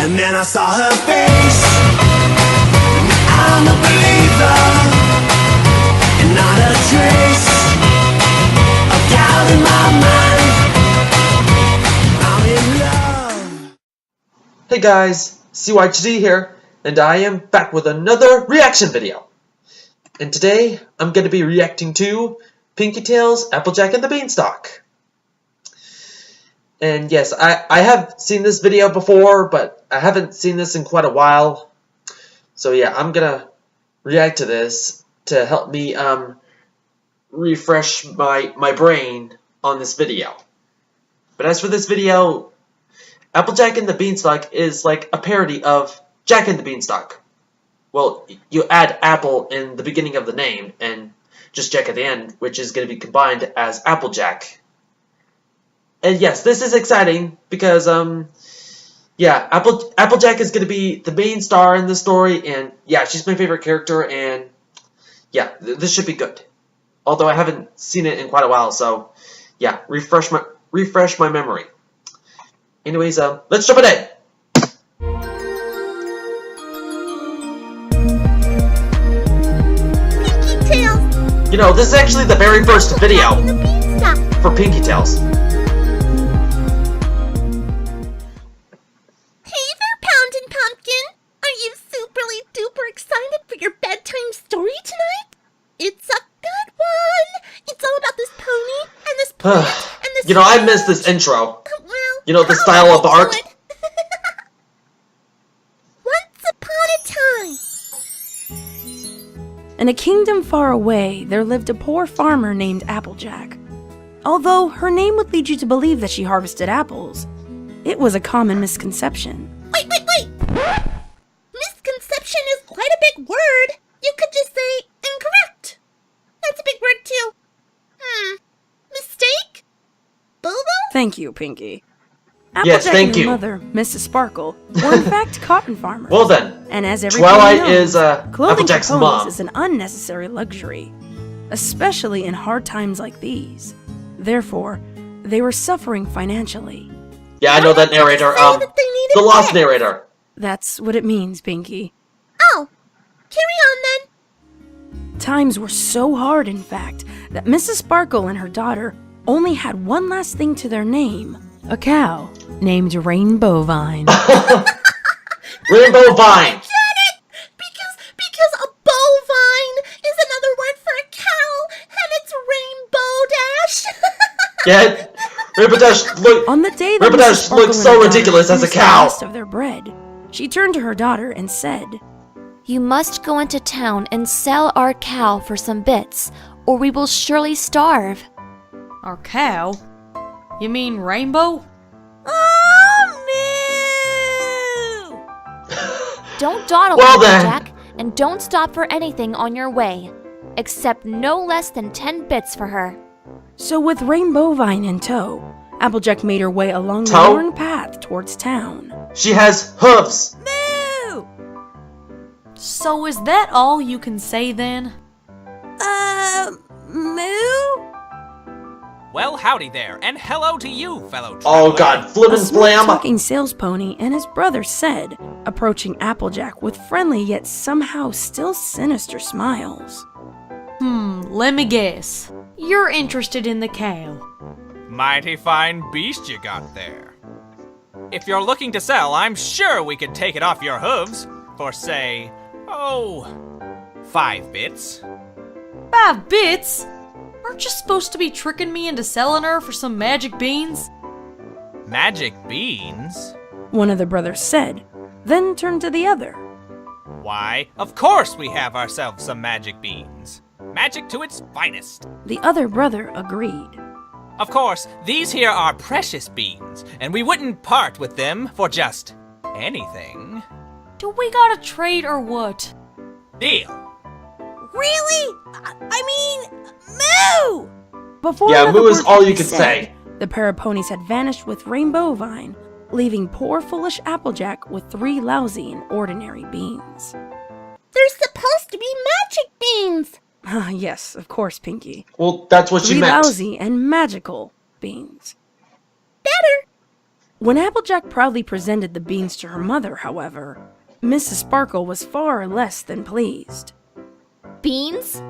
And then I saw her face. I'm a believer, and not a trace of doubt in my mind. I'm in love. Hey guys, CYGD here, and I am back with another reaction video. And today, I'm going to be reacting to Pinkie Tails, Applejack, and the Beanstalk. And yes, I have seen this video before, but I haven't seen this in quite a while. So yeah, I'm going to react to this to help me refresh my brain on this video. But as for this video, Applejack and the Beanstalk is like a parody of Jack and the Beanstalk. Well, you add Apple in the beginning of the name, and just Jack at the end, which is going to be combined as Applejack. And yes, this is exciting, because, yeah, Applejack is going to be the main star in the story, and yeah, she's my favorite character, and yeah, this should be good. Although I haven't seen it in quite a while, so yeah, refresh my memory. Anyways, let's jump in. You know, this is actually the very first video for Pinkie Tails. Hey there, Poundin' Pumpkin! Are you superly duper excited for your bedtime story tonight? It's a good one! It's all about this pony, and this plant, and this... You know, I missed this intro. Well, you know, the style of art. Once upon a time... In a kingdom far away, there lived a poor farmer named Applejack. Although her name would lead you to believe that she harvested apples, it was a common misconception. Wait! Misconception is quite a big word. You could just say incorrect. That's a big word too. Mistake? Bobo? Thank you, Pinkie. Yes, Applejack thank and her you. mother, Mrs. Sparkle, were in fact cotton farmers. Well then, and as everybody Twilight knows, is clothing Applejack's for ponies mom. is an unnecessary luxury, especially in hard times like these. Therefore, they were suffering financially. Yeah, I know that narrator. The lost narrator. That's what it means, Pinkie. Oh, carry on then. Times were so hard, in fact, that Mrs. Sparkle and her daughter only had one last thing to their name: a cow named Rainbow Vine. Rainbow Vine. Get it? Because a bovine is another word for a cow, and it's Rainbow Dash. Yeah, Rainbow Dash look. On the day that Rainbow Mrs. Dash Sparkle looks and so her daughter ridiculous as a finished the cow. rest of their bread, she turned to her daughter and said, "You must go into town and sell our cow for some bits, or we will surely starve." Our cow? You mean Rainbow? Don't dawdle, Well then. Jack, and don't stop for anything on your way. Accept no less than 10 bits for her. So with Rainbow Vine in tow, Applejack made her way along the Tow? worn path towards town. She has hooves. So is that all you can say then? Moo? Well, howdy there, and hello to you, fellow traveler. Oh God, A flippin' smooth flam. talking sales pony and his brother said, approaching Applejack with friendly yet somehow still sinister smiles. Let me guess. You're interested in the cow. Mighty fine beast you got there. If you're looking to sell, I'm sure we could take it off your hooves for, say, 5 bits. 5 bits? Aren't you supposed to be tricking me into selling her for some magic beans? Magic beans? One of the brothers said, then turned to the other. Why, of course we have ourselves some magic beans. Magic to its finest. The other brother agreed. Of course, these here are precious beans, and we wouldn't part with them for just anything. Do we gotta trade or what? Deal. Really? I mean, moo! Before Yeah, another moo is word all could you be can said, say. The pair of ponies had vanished with Rainbow Vine, leaving poor foolish Applejack with 3 lousy and ordinary beans. They're supposed to be magic beans. Ah, yes, of course, Pinkie. Well, that's what she 3 meant. lousy and magical beans. Better. When Applejack proudly presented the beans to her mother, however, Mrs. Sparkle was far less than pleased. Beans?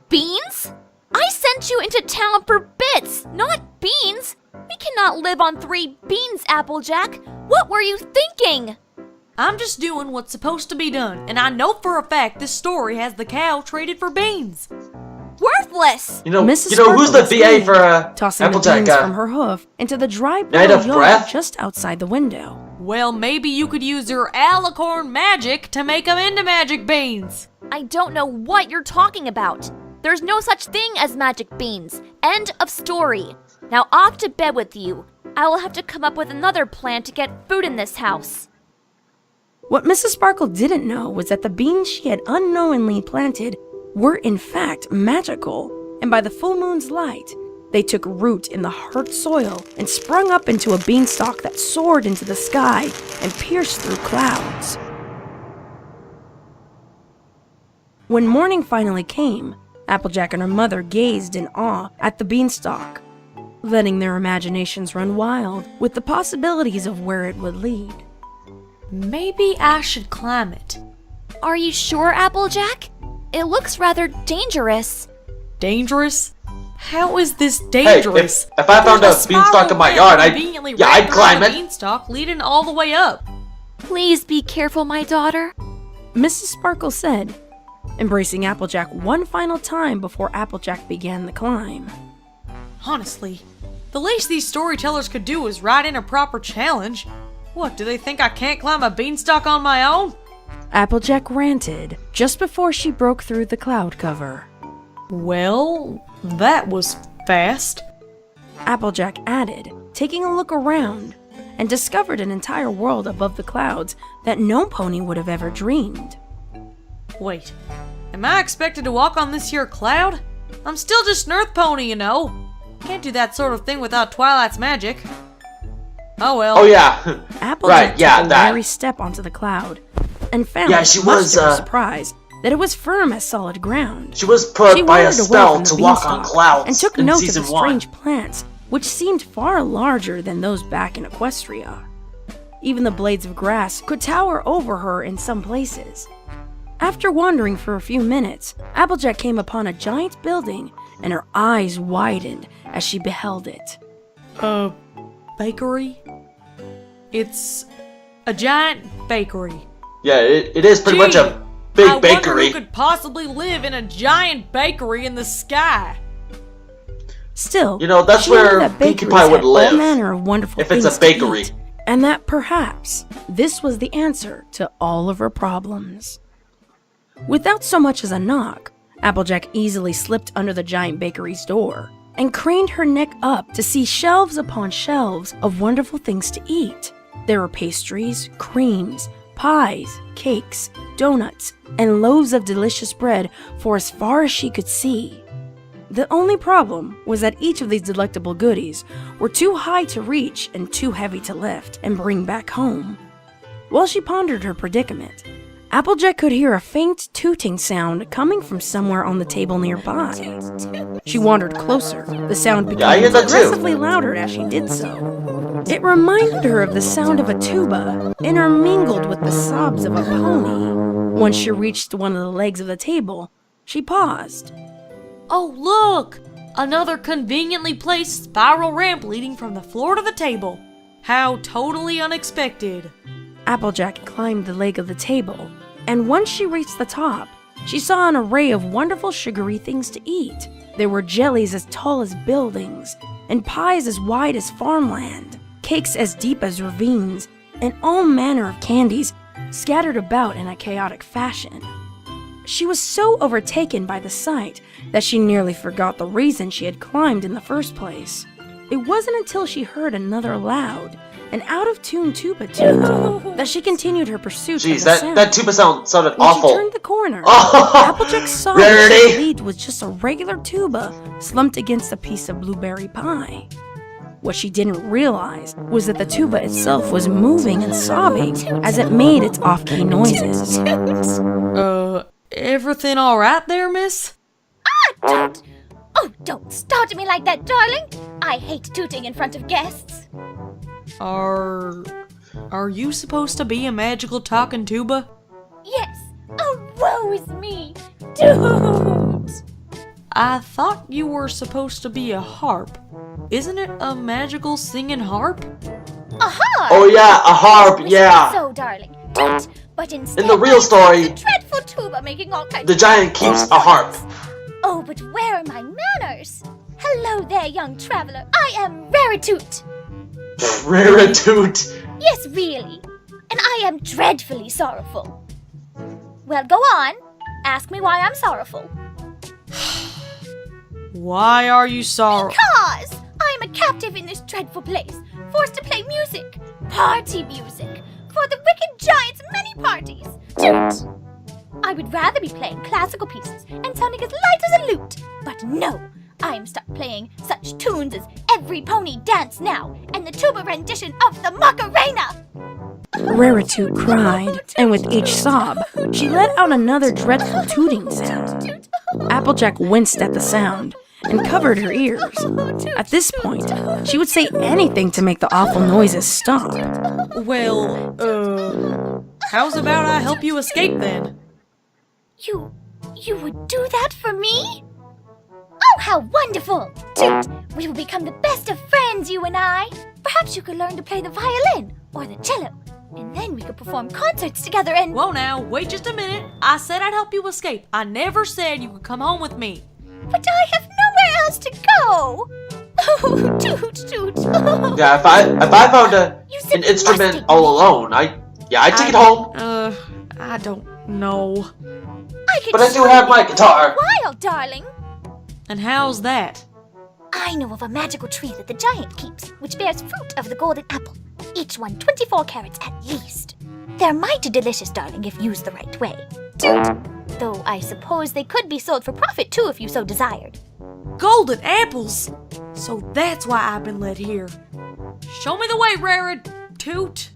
Beans? I sent you into town for bits, not beans. We cannot live on 3 beans, Applejack. What were you thinking? I'm just doing what's supposed to be done, and I know for a fact this story has the cow traded for beans. Worthless! Mrs. Who's the Sparkle was BA screaming, for tossing Applejack? the beans from her hoof into the dry Night puddle of yard breath? just outside the window. Well, maybe you could use your alicorn magic to make them into magic beans. I don't know what you're talking about. There's no such thing as magic beans. End of story. Now off to bed with you. I will have to come up with another plan to get food in this house. What Mrs. Sparkle didn't know was that the beans she had unknowingly planted were in fact magical, and by the full moon's light, they took root in the hard soil and sprung up into a beanstalk that soared into the sky and pierced through clouds. When morning finally came, Applejack and her mother gazed in awe at the beanstalk, letting their imaginations run wild with the possibilities of where it would lead. Maybe I should climb it. Are you sure, Applejack? It looks rather dangerous. Dangerous? How is this Hey, dangerous? if I found a There's beanstalk spiral in my ramp yard, conveniently I'd wrapped around climb the it. Beanstalk leading all the way up. Please be careful, my daughter. Mrs. Sparkle said, embracing Applejack one final time before Applejack began the climb. Honestly, the least these storytellers could do is write in a proper challenge. What, do they think I can't climb a beanstalk on my own? Applejack ranted just before she broke through the cloud cover. Well, that was fast. Applejack added, taking a look around, and discovered an entire world above the clouds that no pony would have ever dreamed. Wait, am I expected to walk on this here cloud? I'm still just an earth pony, you know. Can't do that sort of thing without Twilight's magic. Oh well. Oh yeah. Applejack Right, yeah, took a that. wary step onto the cloud, and found, Yeah, she much was, to her surprise, that it was firm as solid ground. She was put She by a wandered away spell from the to walk on beanstalk clouds and took in note of season the 1. strange plants, which seemed far larger than those back in Equestria. Even the blades of grass could tower over her in some places. After wandering for a few minutes, Applejack came upon a giant building, and her eyes widened as she beheld it. Bakery? It's a giant bakery. Yeah, it is pretty much a big I wonder bakery. who could possibly live in a giant bakery in the sky. Still, that's she knew where that Pinkie bakeries Pie would had live, all manner of wonderful if it's things a bakery. to eat, and that perhaps this was the answer to all of her problems. Without so much as a knock, Applejack easily slipped under the giant bakery's door and craned her neck up to see shelves upon shelves of wonderful things to eat. There were pastries, creams, pies, cakes, donuts, and loaves of delicious bread for as far as she could see. The only problem was that each of these delectable goodies were too high to reach and too heavy to lift and bring back home. While she pondered her predicament, Applejack could hear a faint tooting sound coming from somewhere on the table nearby. She wandered closer, the sound I hear becoming that too. progressively louder as she did so. It reminded her of the sound of a tuba, intermingled with the sobs of a pony. Once she reached one of the legs of the table, she paused. Oh, look! Another conveniently placed spiral ramp leading from the floor to the table. How totally unexpected. Applejack climbed the leg of the table, and once she reached the top, she saw an array of wonderful sugary things to eat. There were jellies as tall as buildings, and pies as wide as farmland, cakes as deep as ravines, and all manner of candies scattered about in a chaotic fashion. She was so overtaken by the sight that she nearly forgot the reason she had climbed in the first place. It wasn't until she heard another loud and out-of-tune tuba toot that she continued her pursuit Jeez, of the sound. that tuba sounded When awful. she turned the corner, Oh, Applejack saw that Rarity. the lead was just a regular tuba slumped against a piece of blueberry pie. What she didn't realize was that the tuba itself was moving and sobbing as it made its off-key noises. Everything alright there, miss? Toot! Oh, don't start me like that, darling. I hate tooting in front of guests. Are you supposed to be a magical talking tuba? Yes. Oh, woe is me. Dude. I thought you were supposed to be a harp. Isn't it a magical singing harp? A harp. Oh yeah, a harp, Which yeah. is so, darling. Don't. But instead, In the real story, the dreadful tuba making all kinds the of giant keeps a harp. Oh, but where are my manners? Hello there, young traveler. I am Raritoot. Raritoot. Yes, really. And I am dreadfully sorrowful. Well, go on. Ask me why I'm sorrowful. Why are you sorry? Because I am a captive in this dreadful place, forced to play music, party music, for the wicked giant's many parties. Toot! I would rather be playing classical pieces and sounding as light as a lute, but no, I am stuck playing such tunes as Every Pony Dance Now and the tuba rendition of the Macarena. Raritoot cried, and with each sob, she let out another dreadful tooting sound. Applejack winced at the sound and covered her ears. At this point, she would say anything to make the awful noises stop. Well, how's about I help you escape then? You would do that for me? Oh, how wonderful! Toot, we will become the best of friends, you and I. Perhaps you could learn to play the violin or the cello, and then we could perform concerts together and... Whoa now, wait just a minute. I said I'd help you escape. I never said you could come home with me. But I have nowhere else to go. Oh, Toot, Toot. Yeah, if I found You an simply instrument must all alone, I'd take it home. I don't know. I could But I do show have you my for guitar. a while, darling. And how's that? I know of a magical tree that the giant keeps, which bears fruit of the golden apple, each one 24 carats at least. They're mighty delicious, darling, if used the right way. Toot. Though I suppose they could be sold for profit, too, if you so desired. Golden apples! So that's why I've been led here. Show me the way, Raritoot.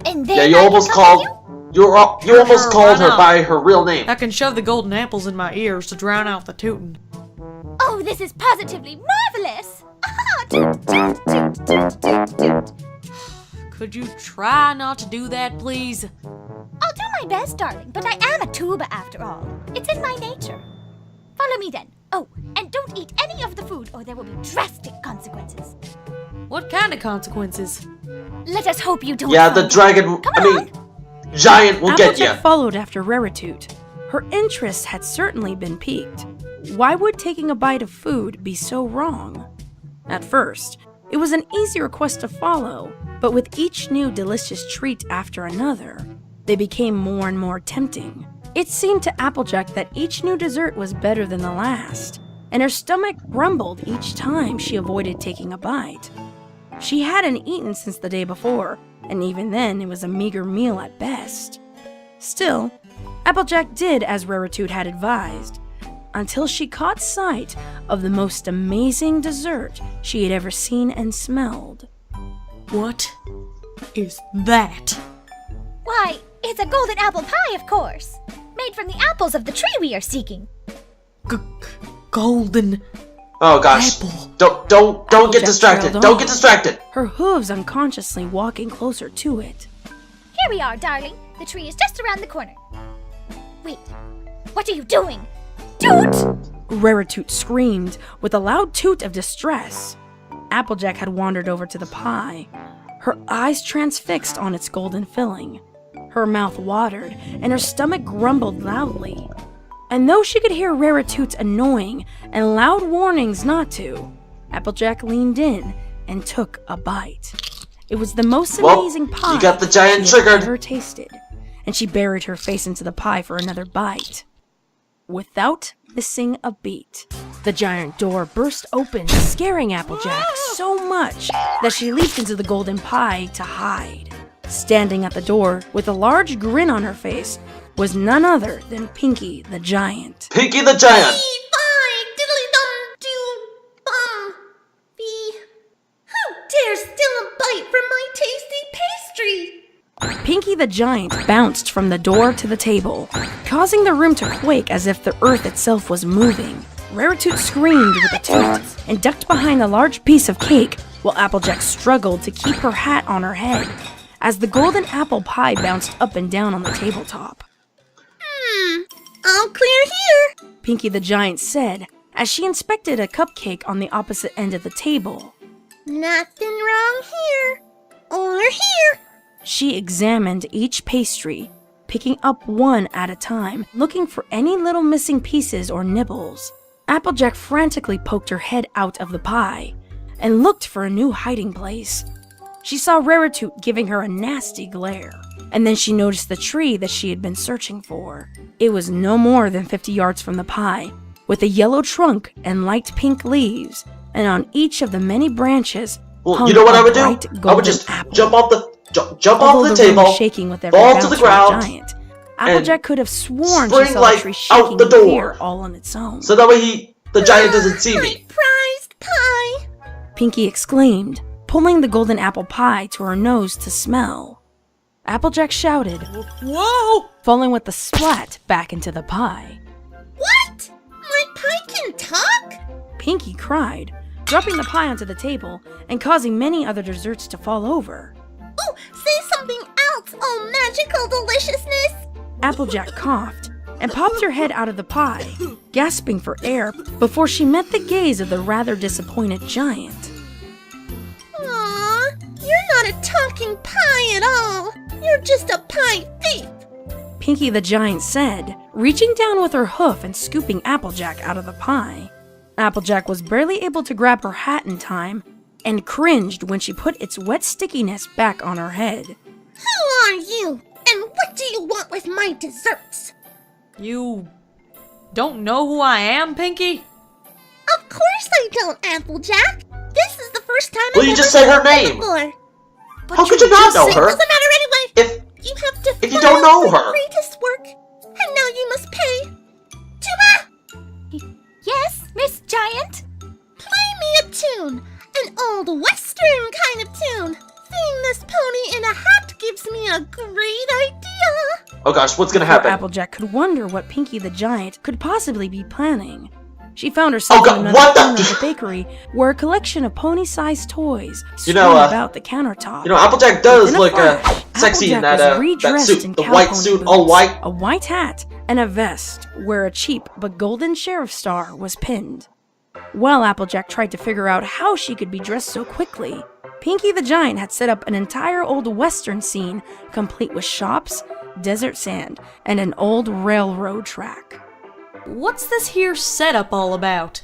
And then Yeah, you I almost can come with called. You almost Sure, called why her not? by her real name. I can shove the golden apples in my ears to drown out the tootin'. you. Oh, this is positively marvelous! Ah, toot, toot, toot, toot, toot, toot. Could you try not to do that, please? I'll do my best, darling, but I am a tuba after all. It's in my nature. Follow me then. Oh, and don't eat any of the food or there will be drastic consequences. What kind of consequences? Let us hope you don't. Yeah, the find- dragon. Come I mean, on. giant will get Applejack you. followed after Raritoot. Her interest had certainly been piqued. Why would taking a bite of food be so wrong? At first, it was an easy request to follow, but with each new delicious treat after another, they became more and more tempting. It seemed to Applejack that each new dessert was better than the last, and her stomach grumbled each time she avoided taking a bite. She hadn't eaten since the day before, and even then it was a meager meal at best. Still, Applejack did as Raritoot had advised, until she caught sight of the most amazing dessert she had ever seen and smelled. What is that? Why, it's a golden apple pie, of course. Made from the apples of the tree we are seeking. Golden Oh gosh. apple. Don't get Applejack distracted. trailed Don't on, get distracted. her hooves unconsciously walking closer to it. Here we are, darling. The tree is just around the corner. Wait, what are you doing? Toot! Raritoot screamed with a loud toot of distress. Applejack had wandered over to the pie, her eyes transfixed on its golden filling. Her mouth watered, and her stomach grumbled loudly. And though she could hear Raritoot's annoying and loud warnings not to, Applejack leaned in and took a bite. It was the most Well, amazing pie you got the giant she had triggered. ever tasted, and she buried her face into the pie for another bite. Without missing a beat, the giant door burst open, scaring Applejack so much that she leaped into the golden pie to hide. Standing at the door with a large grin on her face was none other than Pinkie the giant. Pinkie the giant. Fine, diddly-dum-doo-bum. Bee. Who dares steal a bite from my tasty pastry? Pinkie the giant bounced from the door to the table, causing the room to quake as if the earth itself was moving. Raritoot screamed with a toot and ducked behind a large piece of cake while Applejack struggled to keep her hat on her head as the golden apple pie bounced up and down on the tabletop. All clear here. Pinkie the Giant said as she inspected a cupcake on the opposite end of the table. Nothing wrong here. Or here. She examined each pastry, picking up one at a time, looking for any little missing pieces or nibbles. Applejack frantically poked her head out of the pie and looked for a new hiding place. She saw Raritoot giving her a nasty glare, and then she noticed the tree that she had been searching for. It was no more than 50 yards from the pie, with a yellow trunk and light pink leaves, and on each of the many branches Well, you know what I would do? I would just jump off the Although off the the room table, was shaking with every fall bounce to the from the ground, giant. Applejack could have sworn she spring saw the like tree out shaking the with door. fear all on its own. so that way the giant doesn't see My me. prized pie. Pinkie exclaimed, pulling the golden apple pie to her nose to smell. Applejack shouted, Whoa! falling with a splat back into the pie. What? My pie can talk? Pinkie cried, dropping the pie onto the table and causing many other desserts to fall over. Oh, say something else, oh magical deliciousness. Applejack coughed and popped her head out of the pie, gasping for air before she met the gaze of the rather disappointed giant. Aw, you're not a talking pie at all. You're just a pie thief. Pinkie the Giant said, reaching down with her hoof and scooping Applejack out of the pie. Applejack was barely able to grab her hat in time and cringed when she put its wet stickiness back on her head. Who are you? And what do you want with my desserts? You don't know who I am, Pinkie? Of course I don't, Applejack. This is the first time Well, I've you ever just say her seen you name. before. How could you not know It her? doesn't matter anyway. If You have to If you don't know my her. greatest work, and now you must pay. Tuba, Yes, Miss Giant? play me a tune, an old western kind of tune. Seeing this pony in a hat gives me a great idea. oh gosh, what's gonna Poor happen? Applejack could wonder what Pinkie the Giant could possibly be planning. She found herself Oh, God, in another what the- corner of the bakery where a collection of pony-sized toys You know, strewn about the countertop. Applejack does Within a look flash, sexy in Applejack that was that redressed suit, in the cow white pony suit, boots, all white. a white hat, and a vest where a cheap but golden sheriff star was pinned. While Applejack tried to figure out how she could be dressed so quickly, Pinkie the Giant had set up an entire old western scene complete with shops, desert sand, and an old railroad track. What's this here setup all about?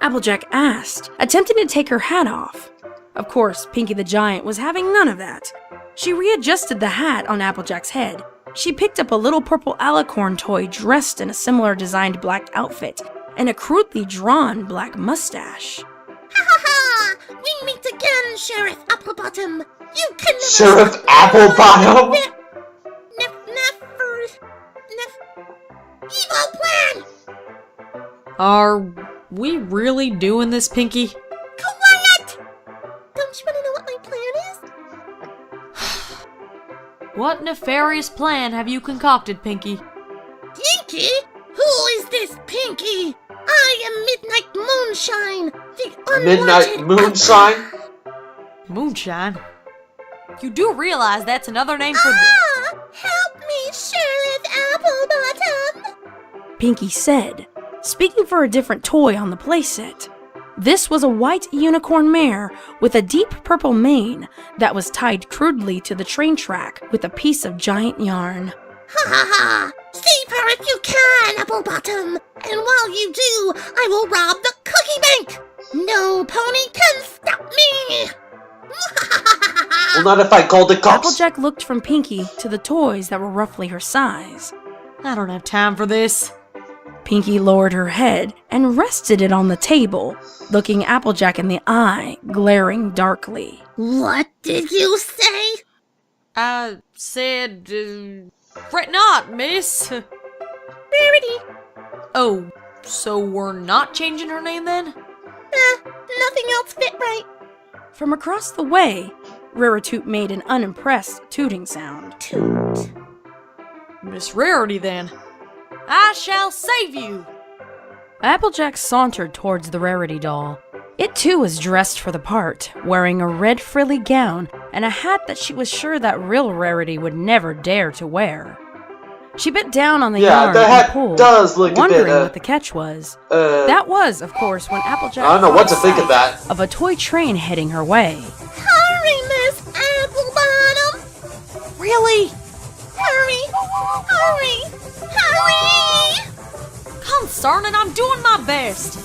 Applejack asked, attempting to take her hat off. Of course, Pinkie the Giant was having none of that. She readjusted the hat on Applejack's head. She picked up a little purple alicorn toy dressed in a similar designed black outfit and a crudely drawn black mustache. Ha ha ha! We meet again, Sheriff Applebottom. You can never Sheriff stop Applebottom? Evil plan! Are we really doing this, Pinkie? Quiet! Don't you want to know what my plan is? What nefarious plan have you concocted, Pinkie? Pinkie? Who is this Pinkie? I am Midnight Moonshine, the unwanted Midnight Moonshine? Moonshine? You do realize that's another name for Ah! Help me, Sheriff Applebottom! Pinkie said, speaking for a different toy on the playset. This was a white unicorn mare with a deep purple mane that was tied crudely to the train track with a piece of giant yarn. Ha ha ha! Save her if you can, Applebottom! And while you do, I will rob the cookie bank! No pony can stop me! Well, not if I call the cops. Applejack looked from Pinkie to the toys that were roughly her size. I don't have time for this. Pinkie lowered her head and rested it on the table, looking Applejack in the eye, glaring darkly. What did you say? I said, fret not, miss. Rarity. Oh, so we're not changing her name then? Nothing else fit right. From across the way, Raritoot made an unimpressed tooting sound. Toot. Miss Rarity then. I shall save you. Applejack sauntered towards the Rarity doll, It too was dressed for the part, wearing a red frilly gown and a hat that she was sure that real Rarity would never dare to wear. She bit down on the yarn the and hat pulled, does look wondering a bit, what the catch was. uh... That was, of course, when Applejack I don't know what to caught think of sight that. of a toy train heading her way. Hurry, Miss Applebottom! Really? Hurry! Hurry! Hurry! Darn it, I'm doing my best.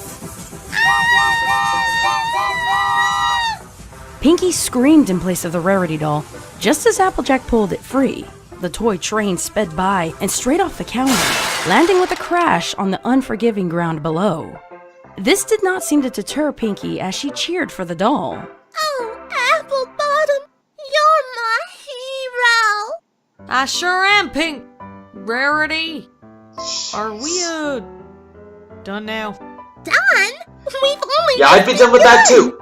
Pinkie screamed in place of the Rarity doll, just as Applejack pulled it free. The toy train sped by and straight off the counter, landing with a crash on the unforgiving ground below. This did not seem to deter Pinkie as she cheered for the doll. Oh, Applebottom, you're my hero! I sure am, Pink. Rarity. Are we, done now? Done? We've only Yeah, I'd be done with that too.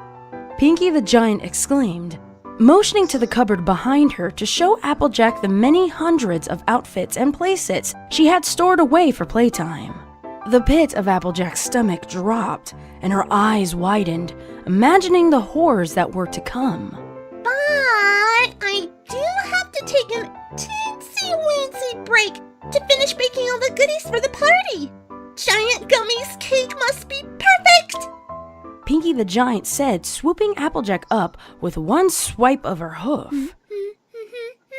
Pinkie the Giant exclaimed, motioning to the cupboard behind her to show Applejack the many hundreds of outfits and playsets she had stored away for playtime. The pit of Applejack's stomach dropped, and her eyes widened, imagining the horrors that were to come. But I do have to take a teensy-weensy break to finish baking all the goodies for the party. Giant Gummy's cake must be perfect! Pinkie the Giant said, swooping Applejack up with one swipe of her hoof.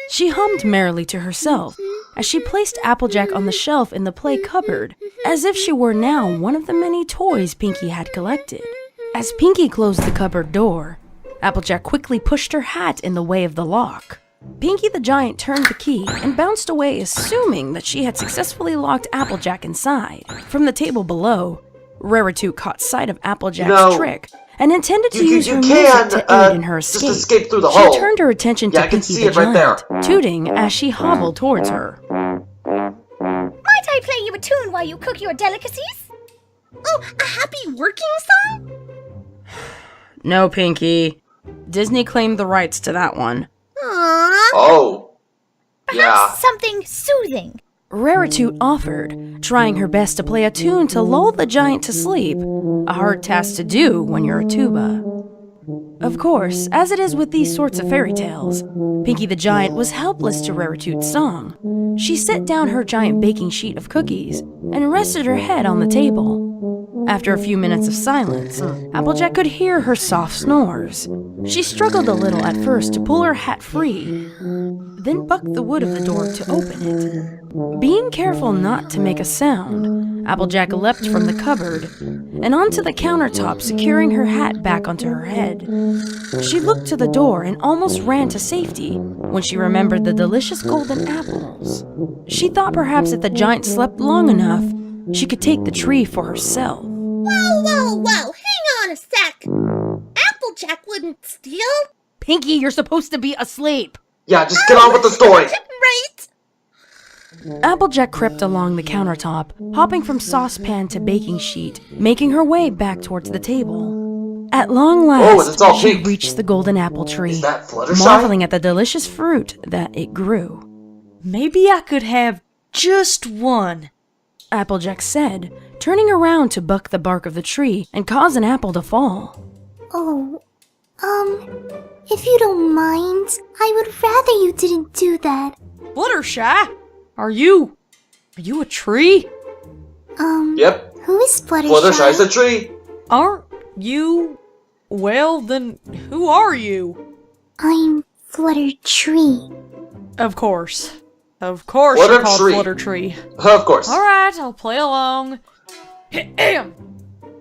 She hummed merrily to herself as she placed Applejack on the shelf in the play cupboard, as if she were now one of the many toys Pinkie had collected. As Pinkie closed the cupboard door, Applejack quickly pushed her hat in the way of the lock. Pinkie the Giant turned the key and bounced away, assuming that she had successfully locked Applejack inside. From the table below, Rarity caught sight of Applejack's trick and intended to use her music to aid in her escape. Just escape through the hole. She turned her attention to I can Pinkie see the it right Giant, there. tooting as she hobbled towards her. Might I play you a tune while you cook your delicacies? Oh, a happy working song? No, Pinkie. Disney claimed the rights to that one. Aww. Oh. Yeah. Something soothing. Rarity offered, trying her best to play a tune to lull the giant to sleep, a hard task to do when you're a tuba. Of course, as it is with these sorts of fairy tales, Pinkie the Giant was helpless to Rarity's song. She set down her giant baking sheet of cookies and rested her head on the table. After a few minutes of silence, Applejack could hear her soft snores. She struggled a little at first to pull her hat free, then bucked the wood of the door to open it. Being careful not to make a sound, Applejack leapt from the cupboard and onto the countertop, securing her hat back onto her head. She looked to the door and almost ran to safety when she remembered the delicious golden apples. She thought perhaps if the giant slept long enough, she could take the tree for herself. Whoa, hang on a sec. Applejack wouldn't steal. Pinkie, you're supposed to be asleep. Yeah, just get on with the story. Right. Applejack crept along the countertop, hopping from saucepan to baking sheet, making her way back towards the table. At long it's last, all she pink. reached the golden apple tree, Is that Fluttershy? marveling at the delicious fruit that it grew. Maybe I could have just one. Applejack said, turning around to buck the bark of the tree and cause an apple to fall. Oh, if you don't mind, I would rather you didn't do that. Fluttershy? Are you a tree? Yep. Who is Fluttershy? Fluttershy's a tree. Aren't you? Well, then who are you? I'm Fluttertree. Of course. Of course you're called Fluttertree. Fluttertree. Of course. Alright, I'll play along.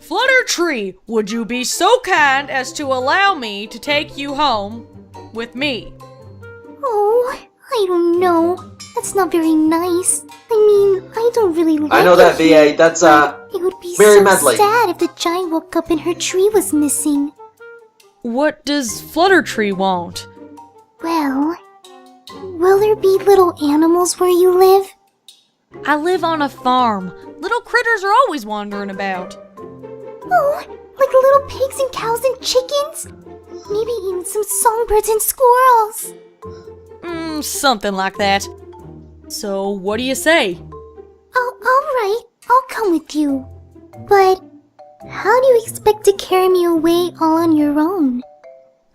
Fluttertree, would you be so kind as to allow me to take you home with me? Oh, I don't know. That's not very nice. I mean, I don't really like I know that, it here. VA. That's, It would be Mary so Medley. sad if the giant woke up and her tree was missing. What does Fluttertree want? Well, will there be little animals where you live? I live on a farm. Little critters are always wandering about. Oh, like little pigs and cows and chickens? Maybe even some songbirds and squirrels. Something like that. So, what do you say? Oh, alright, I'll come with you. But How do you expect to carry me away all on your own?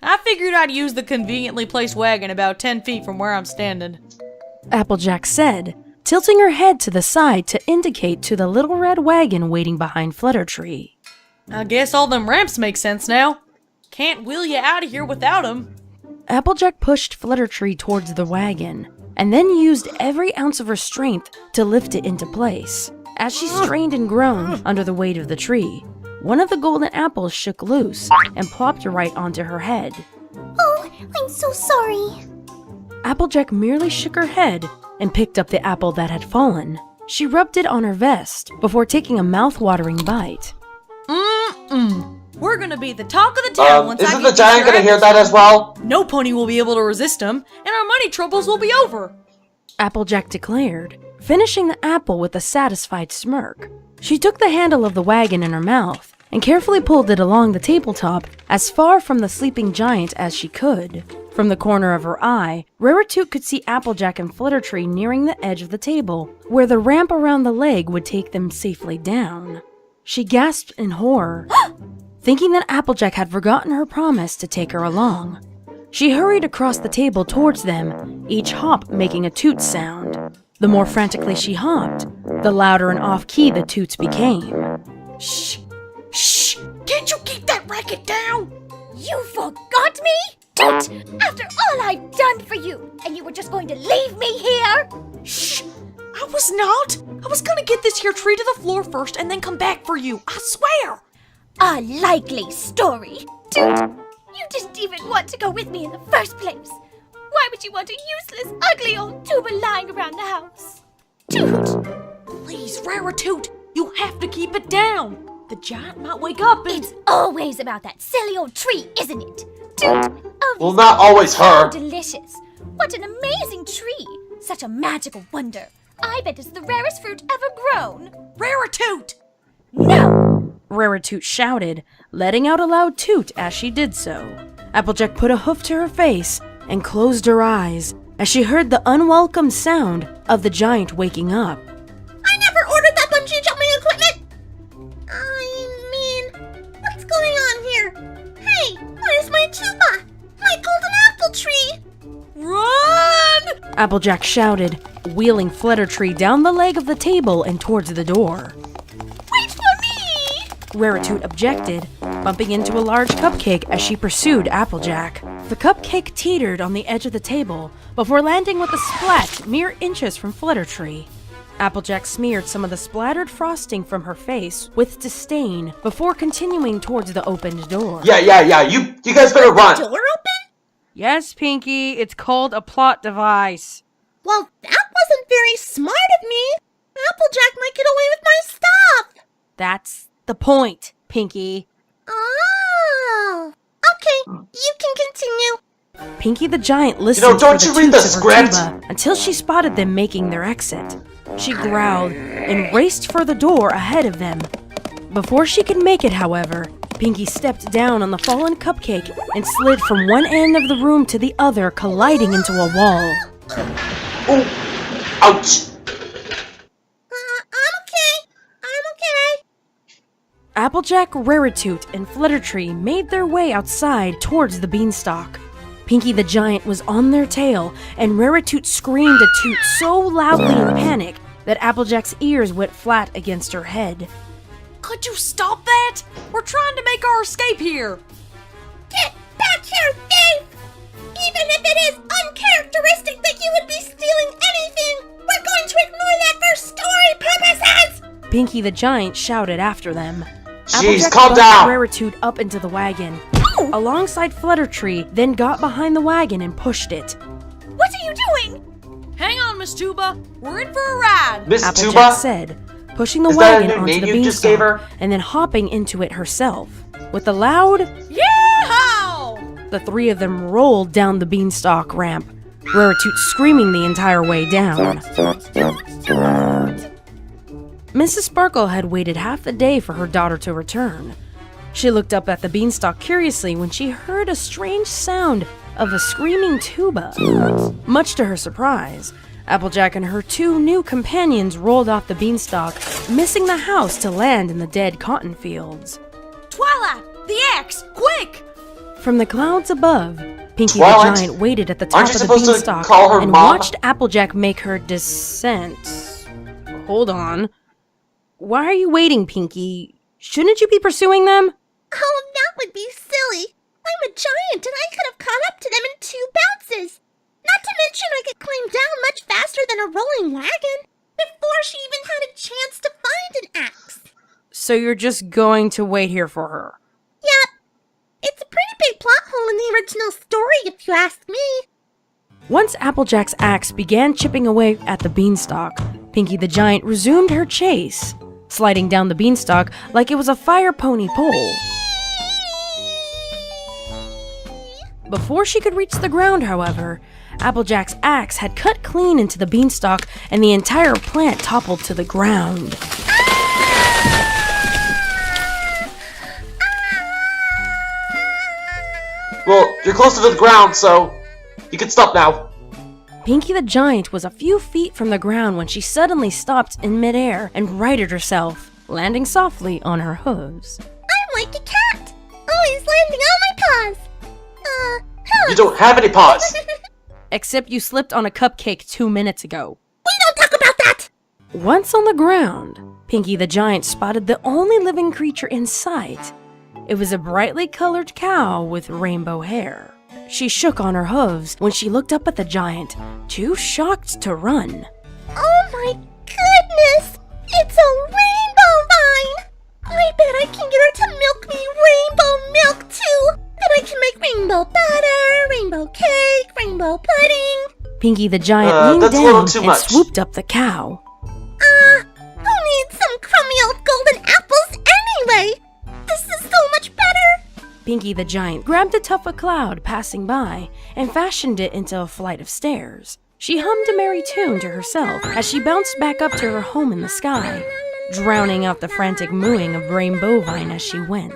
I figured I'd use the conveniently placed wagon about 10 feet from where I'm standing. Applejack said, tilting her head to the side to indicate to the little red wagon waiting behind Fluttertree. I guess all them ramps make sense now. Can't wheel you out of here without them. Applejack pushed Fluttertree towards the wagon, and then used every ounce of her strength to lift it into place. As she strained and groaned under the weight of the tree, one of the golden apples shook loose and plopped right onto her head. Oh, I'm so sorry. Applejack merely shook her head and picked up the apple that had fallen. She rubbed it on her vest before taking a mouth-watering bite. We're gonna be the talk of the town once I Isn't get the giant these gonna hear apples. that as well? No pony will be able to resist him, and our money troubles will be over. Applejack declared, finishing the apple with a satisfied smirk. She took the handle of the wagon in her mouth and carefully pulled it along the tabletop as far from the sleeping giant as she could. From the corner of her eye, Raritoot could see Applejack and Fluttertree nearing the edge of the table, where the ramp around the leg would take them safely down. She gasped in horror, thinking that Applejack had forgotten her promise to take her along. She hurried across the table towards them, each hop making a toot sound. The more frantically she hopped, the louder and off-key the toots became. Shh! Shh! Can't you keep that racket down? You forgot me? Toot! After all I've done for you, and you were just going to leave me here? Shh! I was not! I was gonna get this here tree to the floor first and then come back for you, I swear! A likely story. Toot! You didn't even want to go with me in the first place. Why would you want a useless, ugly old tuba lying around the house? Toot! Please, Raritoot, you have to keep it down. The giant might wake up and... It's always about that silly old tree, isn't it? Toot! Oh, Well, these not apples always are her. so delicious. What an amazing tree. Such a magical wonder. I bet it's the rarest fruit ever grown. Raritoot! No! Raritoot shouted, letting out a loud toot as she did so. Applejack put a hoof to her face and closed her eyes as she heard the unwelcome sound of the giant waking up. I never ordered that bungee jumping equipment! I mean, what's going on here? Hey, where's my tuba? My golden apple tree! Run! Applejack shouted, wheeling Fluttertree down the leg of the table and towards the door. Wait for me! Raritoot objected, bumping into a large cupcake as she pursued Applejack. The cupcake teetered on the edge of the table before landing with a splat mere inches from Fluttertree. Applejack smeared some of the splattered frosting from her face with disdain before continuing towards the opened door. Yeah, you guys better run. Door open? Yes, Pinkie, it's called a plot device. Well, that wasn't very smart of me. Applejack might get away with my stuff. That's the point, Pinkie. Oh. Okay, you can continue. Pinkie the Giant listened don't for you the read the toots of her script? tuba until she spotted them making their exit. She growled and raced for the door ahead of them. Before she could make it, however, Pinkie stepped down on the fallen cupcake and slid from one end of the room to the other, colliding into a wall. Oh, ouch. I'm okay. Applejack, Raritoot, and Fluttertree made their way outside towards the Beanstalk. Pinkie the Giant was on their tail, and Raritoot screamed a toot so loudly in panic that Applejack's ears went flat against her head. Could you stop that? We're trying to make our escape here. Get back here, thief! Even if it is uncharacteristic that you would be stealing anything, we're going to ignore that for story purposes! Pinkie the Giant shouted after them. Jeez, Applejack calm bumped down. Raritoot up into the wagon, alongside Fluttertree, then got behind the wagon and pushed it. What are you doing? Hang on, Miss Tuba. We're in for a ride. Miss Applejack Tuba? said, pushing the Is that a wagon new onto name the you just gave Beanstalk, her? and then hopping into it herself. With a loud, Yeehaw! the three of them rolled down the Beanstalk ramp, Raritoot screaming the entire way down. Mrs. Sparkle had waited half the day for her daughter to return. She looked up at the Beanstalk curiously when she heard a strange sound of a screaming tuba. Much to her surprise, Applejack and her two new companions rolled off the Beanstalk, missing the house to land in the dead cotton fields. Twilight! The axe! Quick! From the clouds above, Pinkie Twilight? the Giant waited at the Aren't top you of the supposed to beanstalk call her and Mom? watched Applejack make her descent. Hold on. Why are you waiting, Pinkie? Shouldn't you be pursuing them? Oh, that would be silly. I'm a giant and I could have caught up to them in 2 bounces. Not to mention I could climb down much faster than a rolling wagon before she even had a chance to find an axe. So you're just going to wait here for her? Yep. It's a pretty big plot hole in the original story, if you ask me. Once Applejack's axe began chipping away at the beanstalk, Pinkie the Giant resumed her chase, sliding down the beanstalk like it was a fire pony pole. Before she could reach the ground, however, Applejack's axe had cut clean into the beanstalk and the entire plant toppled to the ground. Well, you're closer to the ground, so you can stop now. Pinkie the Giant was a few feet from the ground when she suddenly stopped in midair and righted herself, landing softly on her hooves. I'm like a cat, always landing on my paws. You don't have any paws. Except you slipped on a cupcake 2 minutes ago. We don't talk about that! Once on the ground, Pinkie the Giant spotted the only living creature in sight. It was a brightly colored cow with rainbow hair. She shook on her hooves when she looked up at the giant, too shocked to run. Oh my goodness! It's a rainbow vine! I bet I can get her to milk me rainbow milk too! Bet I can make rainbow butter, rainbow cake, rainbow pudding! Pinkie the Giant leaned that's a little down too and much. swooped up the cow. Who needs some crummy old golden apples anyway? This is so much better! Pinkie the Giant grabbed a tuft of cloud passing by and fashioned it into a flight of stairs. She hummed a merry tune to herself as she bounced back up to her home in the sky, drowning out the frantic mooing of Rainbow Vine as she went.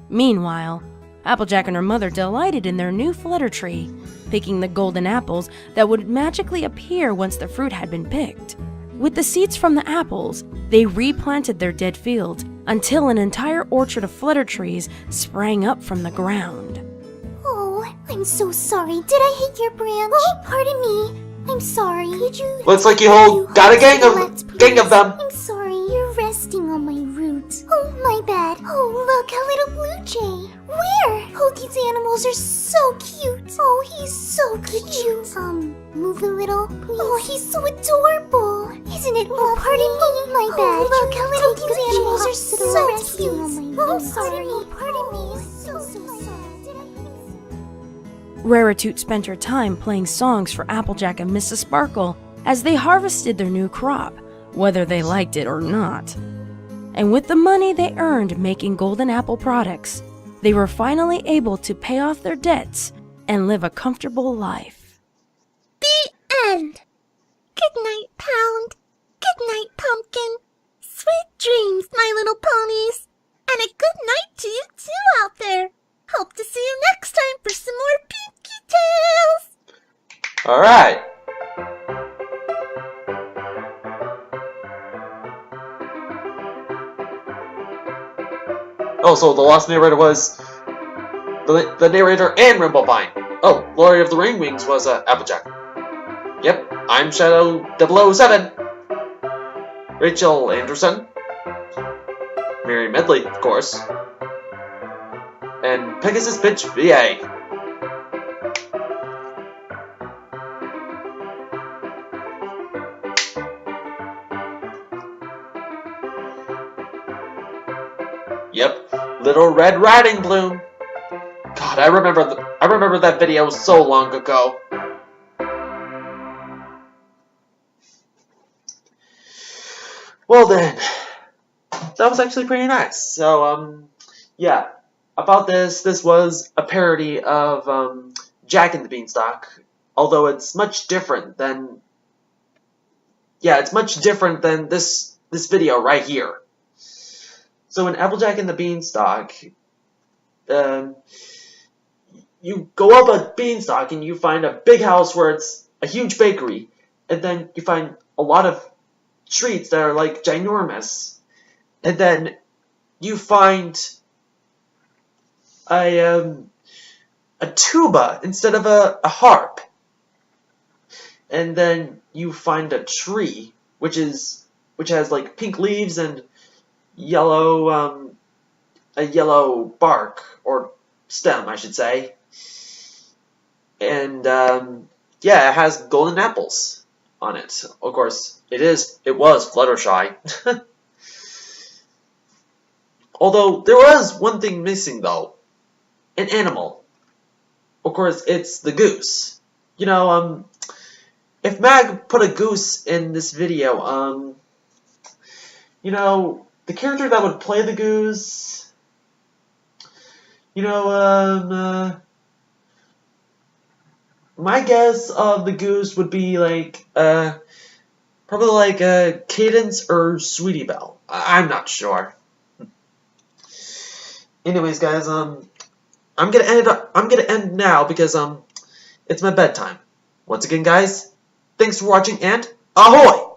Meanwhile, Applejack and her mother delighted in their new flutter tree, picking the golden apples that would magically appear once the fruit had been picked. With the seeds from the apples, they replanted their dead fields until an entire orchard of flutter trees sprang up from the ground. Oh, I'm so sorry. Did I hit your branch? Oh, pardon me. I'm sorry. Could you... Looks like you all got a gang of them. I'm sorry. You're resting on my root. Oh, my bad. Oh, look, a little blue jay. Where? Oh, these animals are so cute. Oh, he's so cute. Could you, move a little, please? Oh, he's so adorable. Isn't it? Oh, pardon me. My bad. Look, how little these animals are so cute. Oh, I'm sorry. Pardon me. So sad. Raritoot spent her time playing songs for Applejack and Mrs. Sparkle as they harvested their new crop, whether they liked it or not. And with the money they earned making golden apple products, they were finally able to pay off their debts and live a comfortable life. The end. Good night, Pound. Good night, Pumpkin. Sweet dreams, my little ponies. And a good night to you too out there. Hope to see you next time for some more Pinkie Tales. Alright. Oh, so the last narrator was the narrator and Rainbow Vine. Oh, Lord of the Ringwings was Applejack. Yep, I'm Shadow 007. Rachel Anderson. Mary Medley, of course. And Pegasus Pitch VA. Yep, Little Red Riding Bloom. God, I remember that video so long ago. Well then, that was actually pretty nice. So, yeah, about this was a parody of Jack and the Beanstalk, although it's much different than, it's much different than this video right here. So in Applejack and the Beanstalk, you go up a beanstalk and you find a big house where it's a huge bakery, and then you find a lot of treats that are like ginormous, and then you find a tuba instead of a harp, and then you find a tree which has like pink leaves and yellow a yellow bark or stem, I should say, and yeah, it has golden apples on it. Of course, it was Fluttershy. Although there was one thing missing though, an animal. Of course, it's the goose. You know, if Mag put a goose in this video, you know, the character that would play the goose, you know, my guess of the goose would be like, probably like Cadence or Sweetie Belle. I'm not sure. Anyways, guys, I'm gonna end now because it's my bedtime. Once again, guys, thanks for watching and ahoy!